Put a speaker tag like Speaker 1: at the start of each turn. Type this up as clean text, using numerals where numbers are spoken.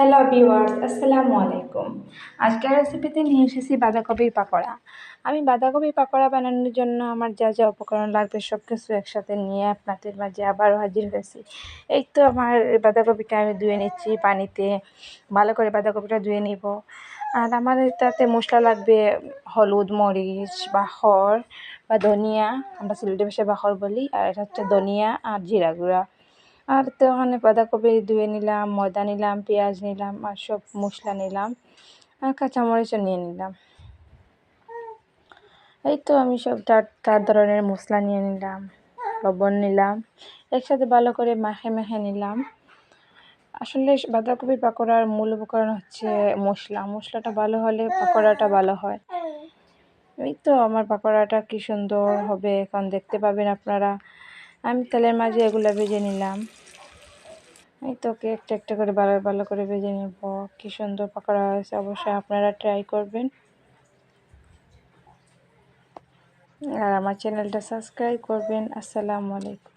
Speaker 1: Hello viewers, আসসালামু আলাইকুম। আজকের রেসিপিতে নিয়ে এসেছি বাঁধাকপির পাকোড়া। আমি বাঁধাকপির পাকোড়া বানানোর জন্য আমার যা যা উপকরণ লাগবে সব কিছু একসাথে নিয়ে আপনাদের মাঝে আবারও হাজির হয়েছি। এই তো আমার বাঁধাকপিটা আমি ধুয়ে নিচ্ছি পানিতে, ভালো করে বাঁধাকপিটা ধুয়ে নিব। আর আমার তাতে মশলা লাগবে হলুদ, মরিচ, বাখর বা ধনিয়া, আমরা সিলেটি ভাষায় বাখর বলি, আর এটা হচ্ছে ধনিয়া আর জিরা গুঁড়া। আর তো ওখানে বাঁধাকপি ধুয়ে নিলাম, ময়দা নিলাম, পেঁয়াজ নিলাম আর সব মশলা নিলাম আর কাঁচামরিচও নিয়ে নিলাম। এই তো আমি সব চার ধরনের মশলা নিয়ে নিলাম, লবণ নিলাম, একসাথে ভালো করে মাখে মেখে নিলাম। আসলে বাঁধাকপির পাকোড়ার মূল উপকরণ হচ্ছে মশলাটা ভালো হলে পাকোড়াটা ভালো হয়। এই তো আমার পাকোড়াটা কি সুন্দর হবে এখন দেখতে পাবেন আপনারা। আমি তেলের মাঝে এগুলো ভেজে নিলাম। এই তো একটা একটা করে ভালো ভালো করে ভেজে নেব। কি সুন্দর পাকোড়া হয়েছে, অবশ্যই আপনারা ট্রাই করবেন আর আমার চ্যানেলটা সাবস্ক্রাইব করবেন। আসসালামু আলাইকুম।